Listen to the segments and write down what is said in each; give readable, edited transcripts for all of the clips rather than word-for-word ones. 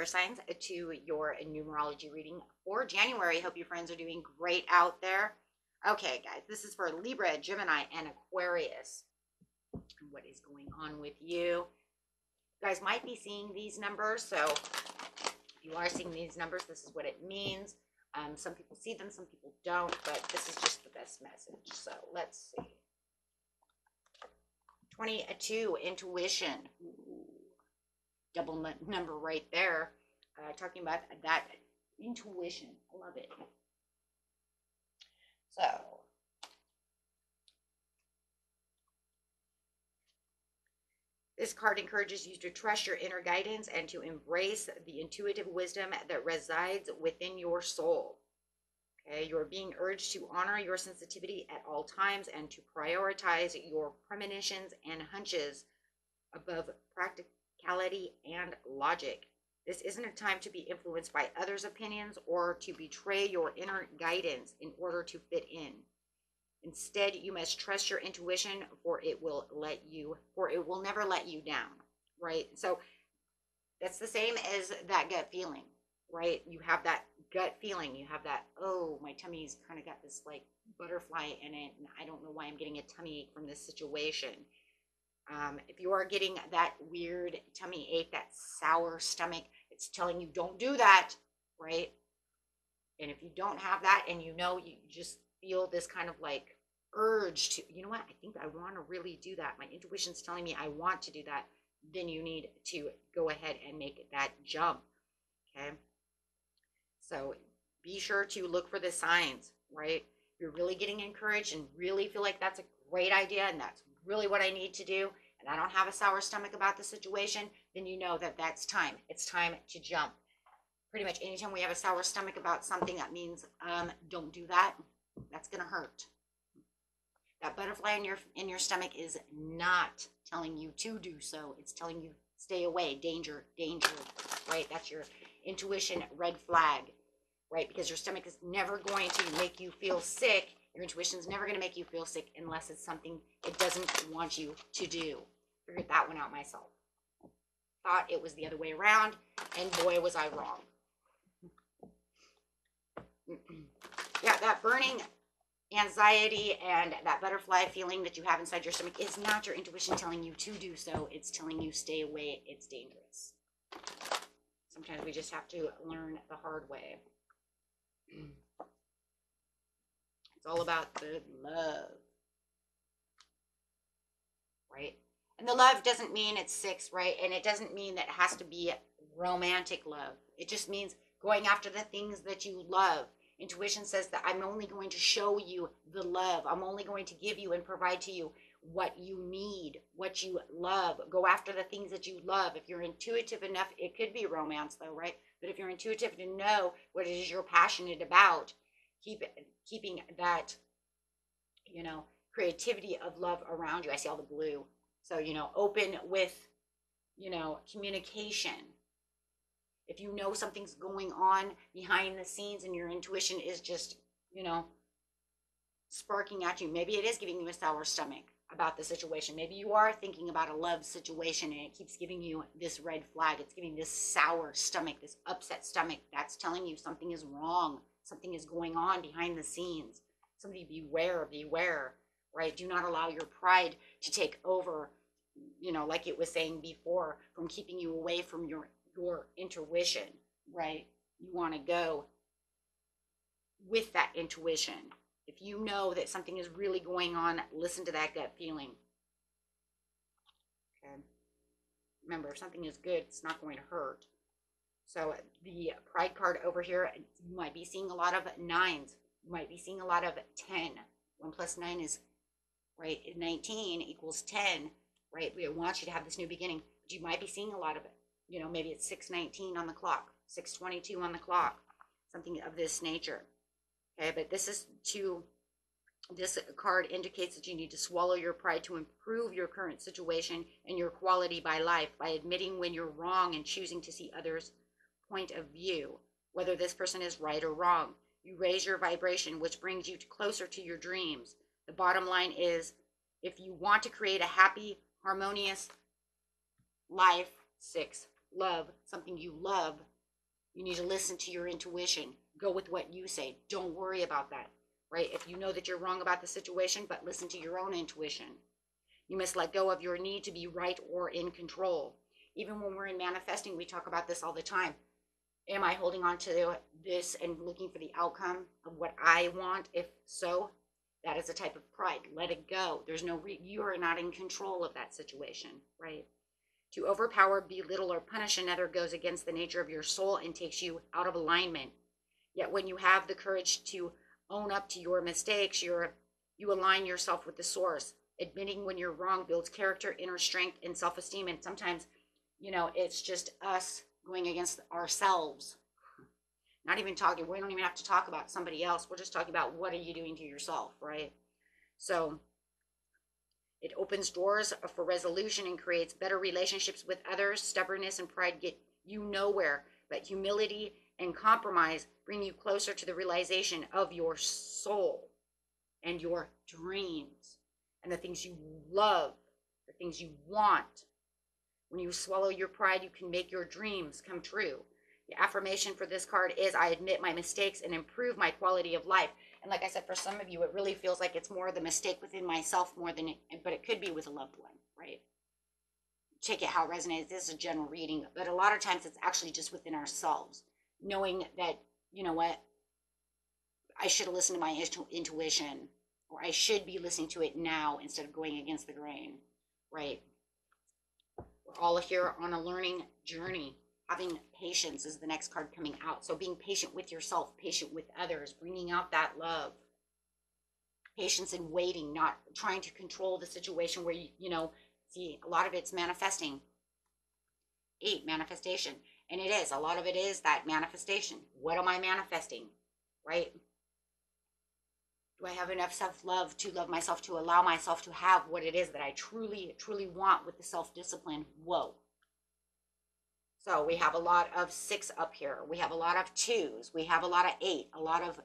fire signs to your numerology reading for January. Hope you friends are doing great out there. Okay, guys, this is for Libra, Gemini, and Aquarius. What is going on with you? You guys might be seeing these numbers, so if you are seeing these numbers, this is what it means. Some people see them, some people don't, but this is just the best message. So let's see. 22, intuition. Ooh, double number right there. Talking about that intuition. I love it. So, this card encourages you to trust your inner guidance and to embrace the intuitive wisdom that resides within your soul. Okay, you're being urged to honor your sensitivity at all times and to prioritize your premonitions and hunches above practicality and logic. This isn't a time to be influenced by others' opinions or to betray your inner guidance in order to fit in. Instead, you must trust your intuition, for it will never let you down, right? So that's the same as that gut feeling, right? You have that gut feeling. You have that, oh, my tummy's kind of got this like butterfly in it, and I don't know why I'm getting a tummy ache from this situation. If you are getting that weird tummy ache, that sour stomach, it's telling you don't do that, right? And if you don't have that and you know, you just feel this kind of like urge to, you know what, I think I want to really do that. My intuition's telling me I want to do that. Then you need to go ahead and make that jump, okay? So be sure to look for the signs, right? If you're really getting encouraged and really feel like that's a great idea and that's really what I need to do, and I don't have a sour stomach about the situation, then you know that that's time. It's time to jump. Pretty much anytime we have a sour stomach about something, that means don't do that. That's gonna hurt. That butterfly in your stomach is not telling you to do so. It's telling you stay away, danger, danger, right? That's your intuition red flag, right? Because your stomach is never going to make you feel sick. Your intuition is never going to make you feel sick unless it's something it doesn't want you to do. Figured that one out myself. Thought it was the other way around, and boy, was I wrong. Yeah, that burning anxiety and that butterfly feeling that you have inside your stomach is not your intuition telling you to do so. It's telling you stay away. It's dangerous. Sometimes we just have to learn the hard way. It's all about the love, right? And the love doesn't mean it's 6, right? And it doesn't mean that it has to be romantic love. It just means going after the things that you love. Intuition says that I'm only going to show you the love. I'm only going to give you and provide to you what you need, what you love. Go after the things that you love. If you're intuitive enough, it could be romance though, right? But if you're intuitive to know what it is you're passionate about, keeping that, you know, creativity of love around you. I see all the blue. So, you know, open with, you know, communication. If you know something's going on behind the scenes and your intuition is just, you know, sparking at you, maybe it is giving you a sour stomach about the situation. Maybe you are thinking about a love situation and it keeps giving you this red flag. It's giving this sour stomach, this upset stomach. That's telling you something is wrong. Something is going on behind the scenes. Somebody beware, beware, right? Do not allow your pride to take over, you know, like it was saying before, from keeping you away from your intuition, right? You want to go with that intuition. If you know that something is really going on, listen to that gut feeling. Okay. Remember, if something is good, it's not going to hurt. So the pride card over here, you might be seeing a lot of 9s. You might be seeing a lot of 10. 1 plus 9 is, right, 19 equals 10, right? We want you to have this new beginning. But you might be seeing a lot of it. You know, maybe it's 6:19 on the clock, 6:22 on the clock, something of this nature. Okay, but this card indicates that you need to swallow your pride to improve your current situation and your quality by life by admitting when you're wrong and choosing to see others' point of view, whether this person is right or wrong. You raise your vibration, which brings you closer to your dreams. The bottom line is, if you want to create a happy, harmonious life, 6, love, something you love, You need to listen to your intuition. Go with what you say. Don't worry about that, right? If you know that you're wrong about the situation, but listen to your own intuition. You must let go of your need to be right or in control. Even when we're in manifesting, we talk about this all the time. Am I holding on to this and looking for the outcome of what I want? If so, that is a type of pride. Let it go. There's no, you are not in control of that situation, right? To overpower, belittle, or punish another goes against the nature of your soul and takes you out of alignment. Yet when you have the courage to own up to your mistakes, you align yourself with the source. Admitting when you're wrong builds character, inner strength, and self-esteem. And sometimes, it's just us going against ourselves. Not even talking, we don't even have to talk about somebody else. We're just talking about what are you doing to yourself, right? So it opens doors for resolution and creates better relationships with others. Stubbornness and pride get you nowhere, but humility and compromise bring you closer to the realization of your soul and your dreams and the things you love, the things you want. When you swallow your pride, you can make your dreams come true. The affirmation for this card is, I admit my mistakes and improve my quality of life. And like I said, for some of you, it really feels like it's more the mistake within myself more than, but it could be with a loved one, right? Take it how it resonates. This is a general reading, but a lot of times it's actually just within ourselves. Knowing that, you know what, I should have listened to my intuition, or I should be listening to it now instead of going against the grain, right? We're all here on a learning journey. Having patience is the next card coming out. So being patient with yourself, patient with others, bringing out that love. Patience in waiting, not trying to control the situation where see, a lot of it's manifesting. 8, manifestation. And it is, a lot of it is that manifestation. What am I manifesting, right? Do I have enough self-love to love myself, to allow myself to have what it is that I truly, truly want with the self-discipline? Whoa. So we have a lot of 6 up here. We have a lot of 2s. We have a lot of 8, a lot of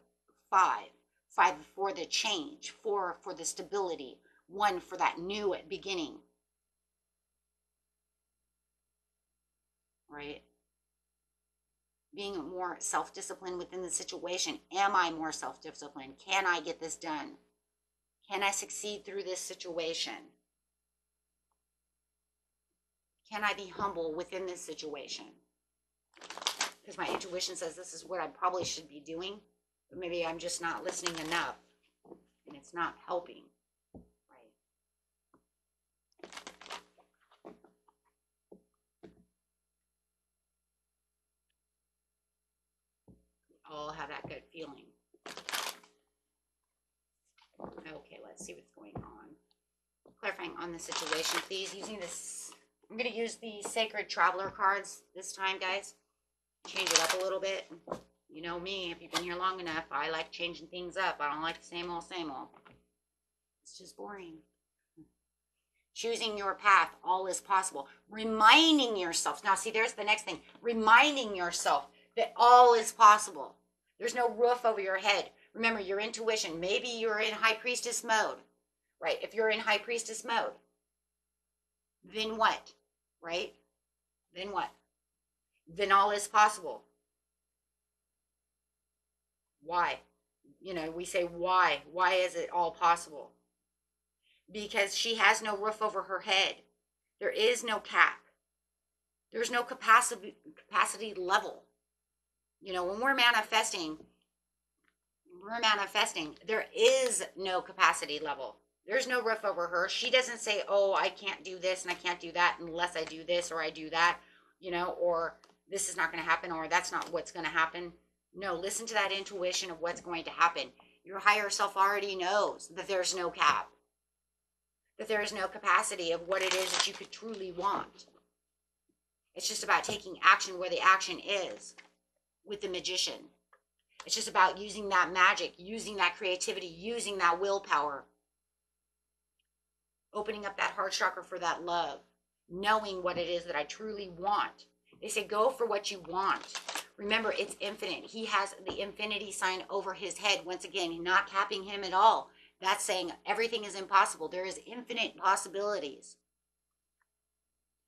5. 5 for the change, 4 for the stability, 1 for that new beginning. Right? Being more self-disciplined within the situation. Am I more self-disciplined? Can I get this done? Can I succeed through this situation? Can I be humble within this situation? Because my intuition says this is what I probably should be doing, but maybe I'm just not listening enough, and it's not helping. Right? We all have that good feeling. Okay, let's see what's going on. Clarifying on the situation, please. Using this, I'm going to use the Sacred Traveler cards this time, guys. Change it up a little bit. You know me, if you've been here long enough, I like changing things up. I don't like the same old, same old. It's just boring. Choosing your path, all is possible. Reminding yourself. Now, see, there's the next thing. Reminding yourself that all is possible. There's no roof over your head. Remember, your intuition. Maybe you're in High Priestess mode, right? If you're in High Priestess mode, then what, right? Then what? Then all is possible. Why? We say why. Why is it all possible? Because she has no roof over her head. There is no cap. There's no capacity level. When we're manifesting, there is no capacity level. There's no roof over her. She doesn't say, oh, I can't do this and I can't do that unless I do this or I do that, or this is not going to happen or that's not what's going to happen. No, listen to that intuition of what's going to happen. Your higher self already knows that there's no cap, that there is no capacity of what it is that you could truly want. It's just about taking action where the action is with the magician. It's just about using that magic, using that creativity, using that willpower. Opening up that heart chakra for that love. Knowing what it is that I truly want. They say go for what you want. Remember, it's infinite. He has the infinity sign over his head. Once again, not capping him at all. That's saying everything is impossible. There is infinite possibilities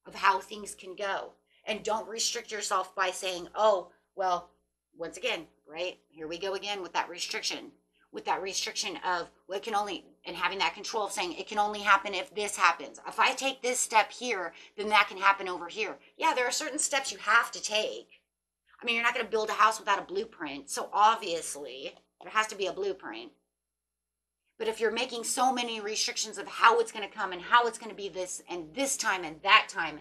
of how things can go. And don't restrict yourself by saying, oh, Well, once again, right? Here we go again with that restriction. With that restriction of, well, it can only, and having that control of saying it can only happen if this happens. If I take this step here, then that can happen over here. Yeah, there are certain steps you have to take. I mean, you're not going to build a house without a blueprint. So obviously, there has to be a blueprint. But if you're making so many restrictions of how it's going to come and how it's going to be this and this time and that time,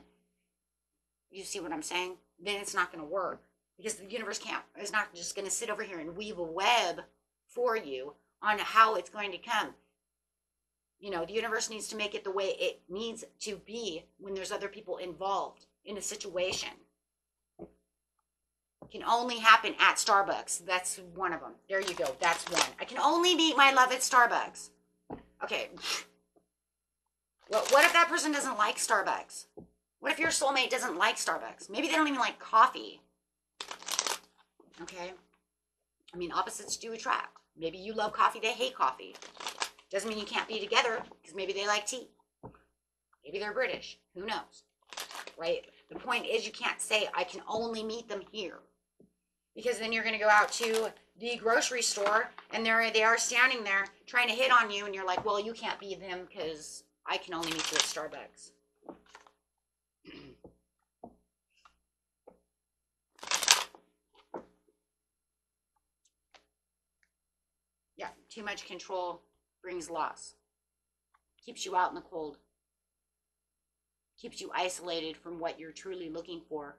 you see what I'm saying? Then it's not going to work, because the universe is not just going to sit over here and weave a web for you on how it's going to come. You know, the universe needs to make it the way it needs to be when there's other people involved in a situation. It can only happen at Starbucks. That's one of them. There you go. That's one. I can only meet my love at Starbucks. Okay. Well, what if that person doesn't like Starbucks? What if your soulmate doesn't like Starbucks? Maybe they don't even like coffee. Okay. I mean, opposites do attract. Maybe you love coffee, they hate coffee. Doesn't mean you can't be together, because maybe they like tea. Maybe they're British. Who knows? Right? The point is, you can't say, I can only meet them here. Because then you're going to go out to the grocery store, and they are standing there trying to hit on you, and you're like, well, you can't be them because I can only meet you at Starbucks. Yeah, too much control brings loss. Keeps you out in the cold. Keeps you isolated from what you're truly looking for.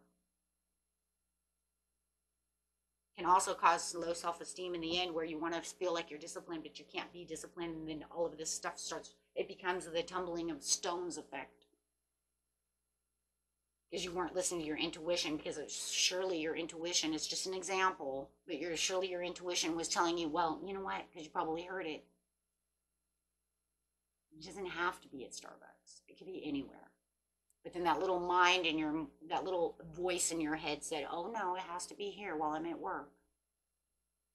Can also cause low self-esteem in the end, where you want to feel like you're disciplined, but you can't be disciplined, and then all of this stuff starts, it becomes the tumbling of stones effect. Because you weren't listening to your intuition, because surely your intuition is just an example, but surely your intuition was telling you, well, you know what, because you probably heard it. It doesn't have to be at Starbucks. It could be anywhere. But then that little mind and that little voice in your head said, oh no, it has to be here while I'm at work.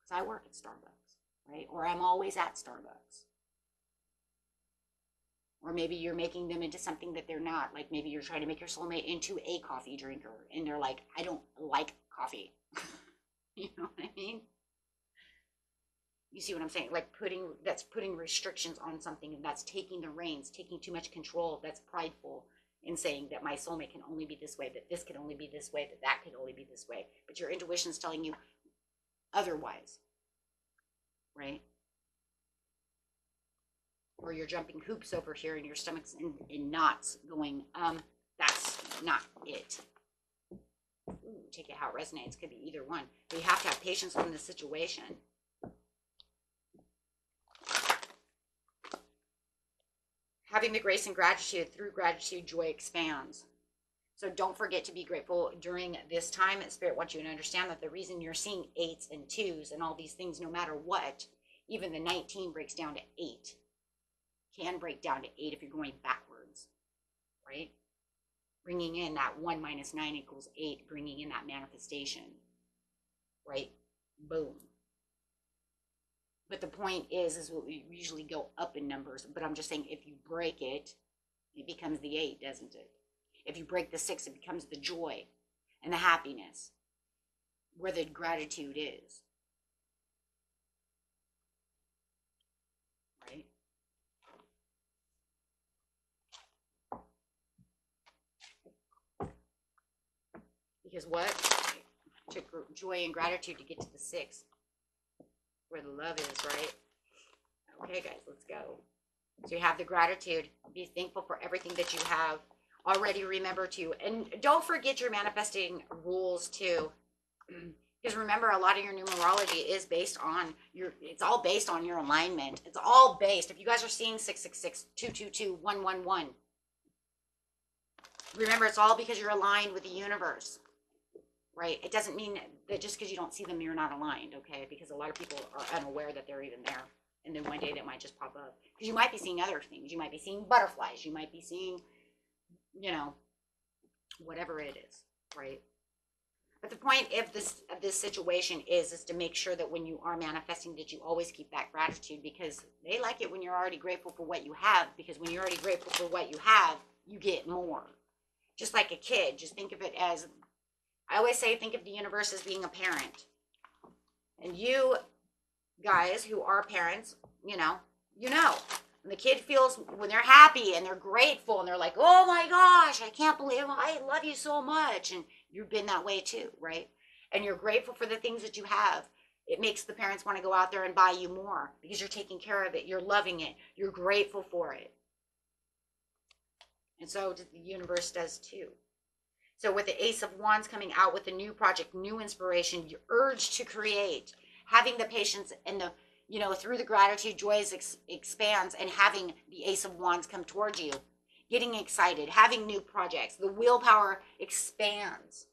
Because I work at Starbucks, right? Or I'm always at Starbucks. Or maybe you're making them into something that they're not. Like maybe you're trying to make your soulmate into a coffee drinker, and they're like, I don't like coffee. You know what I mean? You see what I'm saying? Like that's putting restrictions on something, and that's taking the reins, taking too much control. That's prideful in saying that my soulmate can only be this way, that this can only be this way, that can only be this way. But your intuition is telling you otherwise, right? Or you're jumping hoops over here and your stomach's in knots going, that's not it. Ooh, take it how it resonates. Could be either one. But you have to have patience in this situation. Having the grace and gratitude, through gratitude, joy expands. So don't forget to be grateful during this time. Spirit wants you to understand that the reason you're seeing 8s and 2s and all these things, no matter what, even the 19 breaks down to 8. Can break down to 8 if you're going backwards, right? Bringing in that 1 minus 9 equals 8, bringing in that manifestation, right? Boom. But the point is we usually go up in numbers, but I'm just saying if you break it, it becomes the 8, doesn't it? If you break the 6, it becomes the joy and the happiness, where the gratitude is. Right? Because what? It took joy and gratitude to get to the 6, where the love is, right? Okay, guys, let's go. So you have the gratitude. Be thankful for everything that you have already. Remember to, and don't forget your manifesting rules too. Because remember, a lot of your numerology is based on it's all based on your alignment. It's all based, if you guys are seeing 666, 222, 111, remember, it's all because you're aligned with the universe. Right? It doesn't mean that just because you don't see them, you're not aligned, okay? Because a lot of people are unaware that they're even there. And then one day that might just pop up. Because you might be seeing other things. You might be seeing butterflies. You might be seeing, you know, whatever it is, right? But the point of this situation is to make sure that when you are manifesting, that you always keep that gratitude, because they like it when you're already grateful for what you have. Because when you're already grateful for what you have, you get more. Just like a kid. Just think of it as, I always say, think of the universe as being a parent. And you guys who are parents, you know, when the kid feels, when they're happy and they're grateful and they're like, oh my gosh, I can't believe I love you so much. And you've been that way too, right? And you're grateful for the things that you have. It makes the parents want to go out there and buy you more because you're taking care of it. You're loving it. You're grateful for it. And so the universe does too. So with the Ace of Wands coming out with a new project, new inspiration, your urge to create, having the patience and the, through the gratitude, joy expands, and having the Ace of Wands come towards you, getting excited, having new projects, the willpower expands,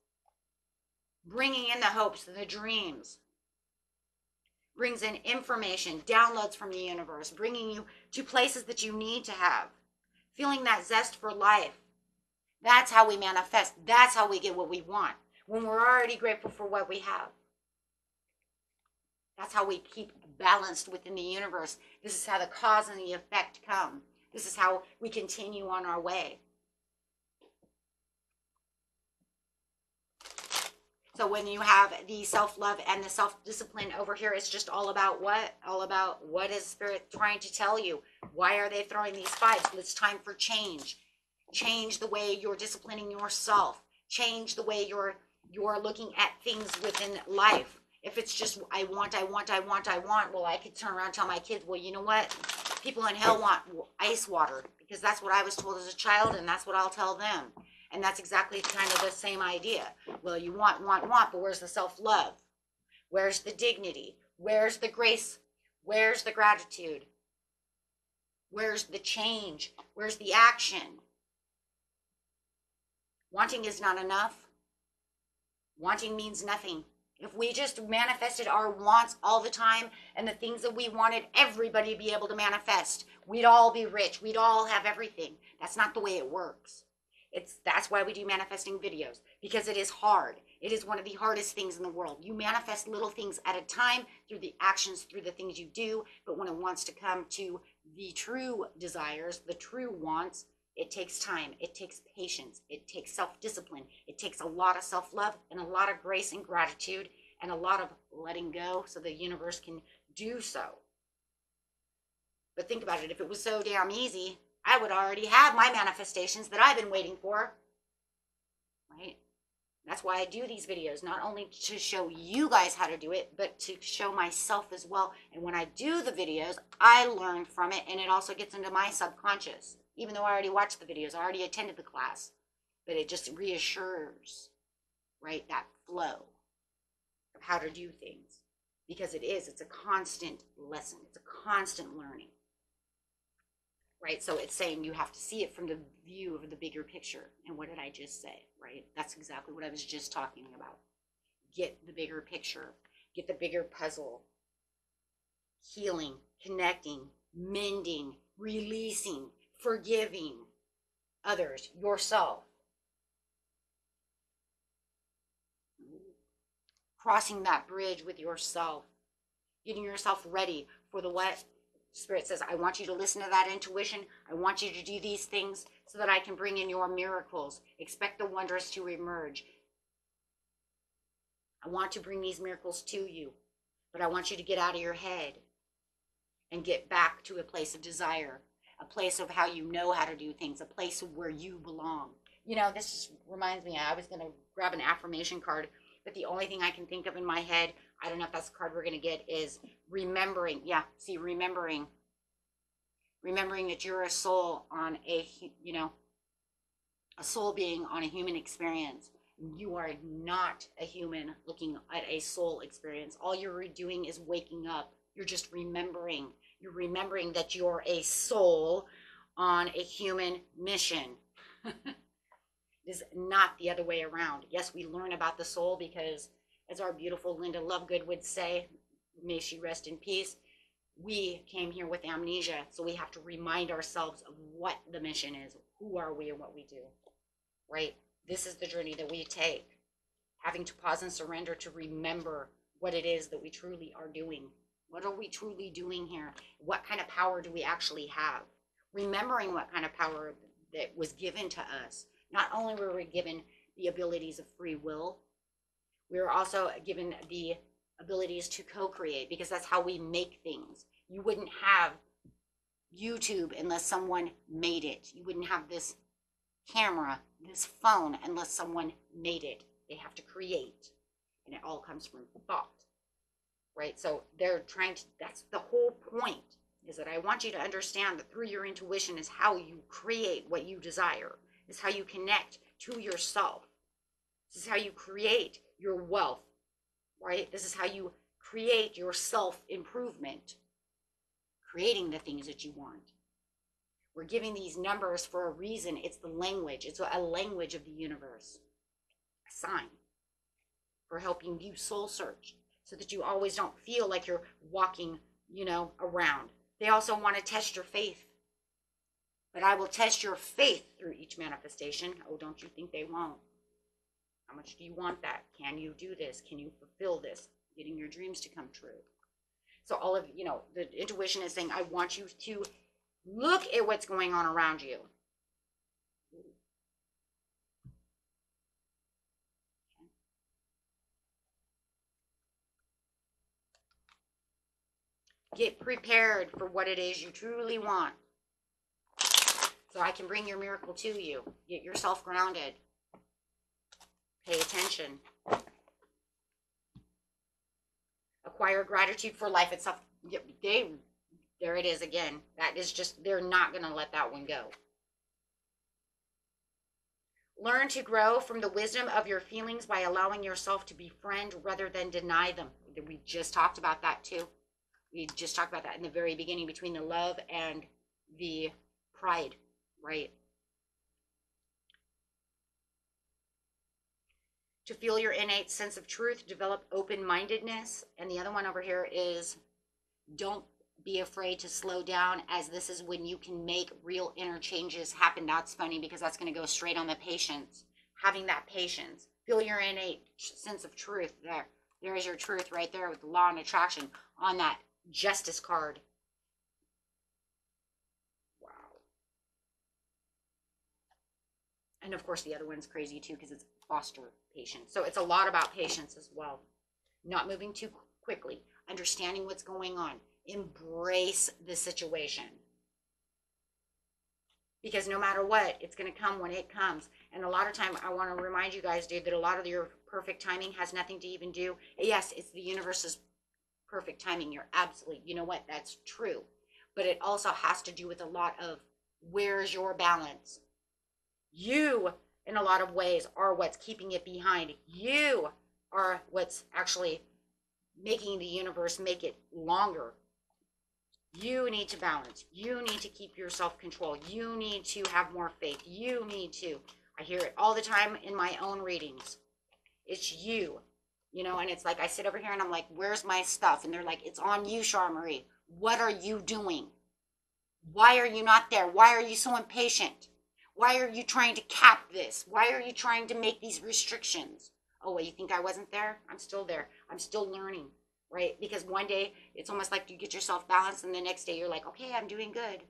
bringing in the hopes and the dreams, brings in information, downloads from the universe, bringing you to places that you need to have, feeling that zest for life. That's how we manifest. That's how we get what we want, when we're already grateful for what we have. That's how we keep balanced within the universe. This is how the cause and the effect come. This is how we continue on our way. So when you have the self-love and the self-discipline over here, it's just all about what? All about what is Spirit trying to tell you? Why are they throwing these fives? It's time for change. Change the way you're disciplining yourself. Change the way you're looking at things within life. If it's just, I want, well, I could turn around and tell my kids, well, you know what? People in hell want ice water, because that's what I was told as a child, and that's what I'll tell them. And that's exactly kind of the same idea. Well, you want, but where's the self-love? Where's the dignity? Where's the grace? Where's the gratitude? Where's the change? Where's the action? Wanting is not enough. Wanting means nothing. If we just manifested our wants all the time and the things that we wanted everybody to be able to manifest, we'd all be rich. We'd all have everything. That's not the way it works. That's why we do manifesting videos, because it is hard. It is one of the hardest things in the world. You manifest little things at a time through the actions, through the things you do. But when it wants to come to the true desires, the true wants, it takes time. It takes patience. It takes self-discipline. It takes a lot of self-love and a lot of grace and gratitude and a lot of letting go so the universe can do so. But think about it. If it was so damn easy, I would already have my manifestations that I've been waiting for, right? That's why I do these videos, not only to show you guys how to do it, but to show myself as well. And when I do the videos, I learn from it, and it also gets into my subconscious. Even though I already watched the videos, I already attended the class, but it just reassures, right, that flow of how to do things. Because it's a constant lesson. It's a constant learning. Right? So it's saying you have to see it from the view of the bigger picture. And what did I just say? Right? That's exactly what I was just talking about. Get the bigger picture. Get the bigger puzzle. Healing, connecting, mending, releasing, forgiving others, yourself. Crossing that bridge with yourself. Getting yourself ready for the what? Spirit says, I want you to listen to that intuition. I want you to do these things so that I can bring in your miracles. Expect the wondrous to emerge. I want to bring these miracles to you, but I want you to get out of your head and get back to a place of desire, a place of how you know how to do things, a place where you belong. This just reminds me, I was going to grab an affirmation card, but the only thing I can think of in my head, I don't know if that's the card we're going to get, is remembering. Yeah, see, remembering that you're a soul on a soul being on a human experience. You are not a human looking at a soul experience. All you're doing is waking up. You're just remembering. You're remembering that you're a soul on a human mission. It is not the other way around. Yes, we learn about the soul because, as our beautiful Linda Lovegood would say, may she rest in peace, we came here with amnesia, so we have to remind ourselves of what the mission is, who are we, and what we do, right? This is the journey that we take, having to pause and surrender to remember what it is that we truly are doing. What are we truly doing here? What kind of power do we actually have? Remembering what kind of power that was given to us. Not only were we given the abilities of free will, We are also given the abilities to co-create, because that's how we make things. You wouldn't have YouTube unless someone made it. You wouldn't have this camera, this phone, unless someone made it. They have to create, and it all comes from thought, right? So they're trying to, that's the whole point, is that I want you to understand that through your intuition is how you create what you desire, is how you connect to yourself. This is how you create your wealth, right? This is how you create your self-improvement, creating the things that you want. We're giving these numbers for a reason. It's the language. It's a language of the universe. A sign for helping you soul search, so that you always don't feel like you're walking, around. They also want to test your faith. But I will test your faith through each manifestation. Oh, don't you think they won't? How much do you want that? Can you do this? Can you fulfill this? Getting your dreams to come true. So all of, the intuition is saying, I want you to look at what's going on around you. Get prepared for what it is you truly want, so I can bring your miracle to you. Get yourself grounded. Pay attention. Acquire gratitude for life itself. There it is again. That is just, they're not going to let that one go. Learn to grow from the wisdom of your feelings by allowing yourself to befriend rather than deny them. We just talked about that too. We just talked about that in the very beginning, between the love and the pride, right? To feel your innate sense of truth, develop open-mindedness. And the other one over here is, don't be afraid to slow down, as this is when you can make real inner changes happen. That's funny, because that's going to go straight on the patience. Having that patience. Feel your innate sense of truth. There is your truth right there with the law and attraction on that justice card. Wow. And of course the other one's crazy too, because it's foster patience. So it's a lot about patience as well. Not moving too quickly. Understanding what's going on. Embrace the situation. Because no matter what, it's going to come when it comes. And a lot of time, I want to remind you guys, dude, that a lot of your perfect timing has nothing to even do. Yes, it's the universe's perfect timing. You're absolutely, you know what, that's true. But it also has to do with a lot of, where's your balance? You, in a lot of ways, are what's keeping it behind. You are what's actually making the universe make it longer. You need to balance. You need to keep your self-control. You need to have more faith. You need to. I hear it all the time in my own readings. It's you. And it's like I sit over here and I'm like, where's my stuff? And they're like, it's on you, Charmarie. What are you doing? Why are you not there? Why are you so impatient? Why are you trying to cap this? Why are you trying to make these restrictions? Oh, well, you think I wasn't there? I'm still there. I'm still learning. Right? Because one day it's almost like you get yourself balanced, and the next day you're like, okay, I'm doing good.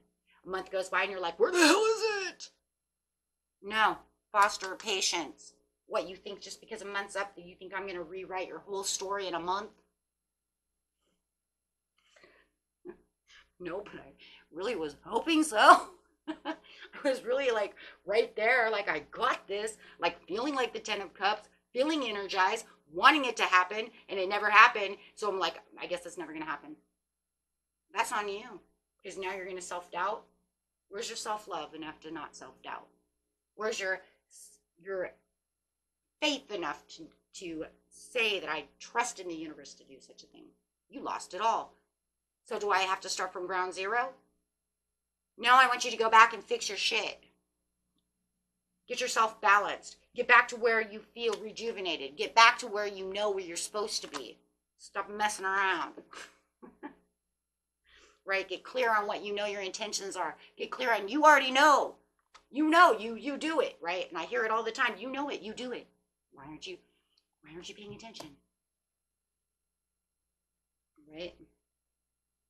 A month goes by and you're like, where the hell is it? No, foster patience. What, you think just because a month's up that you think I'm going to rewrite your whole story in a month? No, but I really was hoping so. I was really like right there, like I got this, like feeling like the 10 of Cups, feeling energized, wanting it to happen, and it never happened. So I'm like, I guess it's never going to happen. That's on you, because now you're going to self-doubt. Where's your self-love enough to not self-doubt? Where's your faith enough to say that I trust in the universe to do such a thing? You lost it all. So do I have to start from ground zero? No, I want you to go back and fix your shit. Get yourself balanced. Get back to where you feel rejuvenated. Get back to where you know where you're supposed to be. Stop messing around. Right? Get clear on what you know your intentions are. Get clear on, you already know. You know, you do it, right? And I hear it all the time. You know it, you do it. Why aren't you paying attention? Right?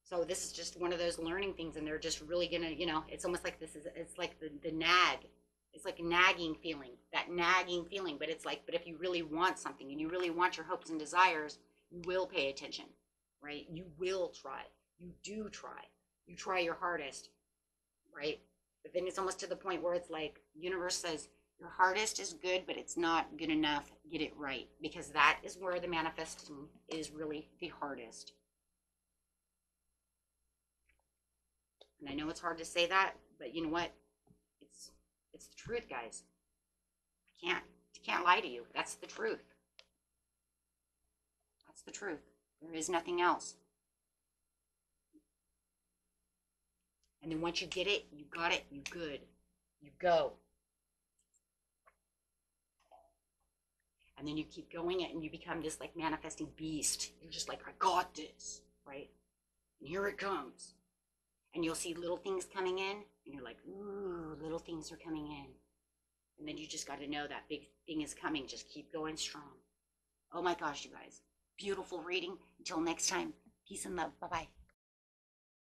So this is just one of those learning things, and they're just really gonna, it's almost like it's like the nag. It's like a nagging feeling, that nagging feeling. But it's like, but if you really want something and you really want your hopes and desires, you will pay attention, right? You will try. You do try. You try your hardest, right? But then it's almost to the point where it's like, universe says, your hardest is good, but it's not good enough. Get it right. Because that is where the manifesting is really the hardest. And I know it's hard to say that, but you know what? It's the truth, guys. I can't lie to you. That's the truth. That's the truth. There is nothing else. And then once you get it, you got it, you good. You go. And then you keep going it and you become this like manifesting beast. You're just like, I got this, right? And here it comes. And you'll see little things coming in and you're like, ooh, little things are coming in. And then you just got to know that big thing is coming. Just keep going strong. Oh my gosh, you guys. Beautiful reading. Until next time. Peace and love. Bye-bye.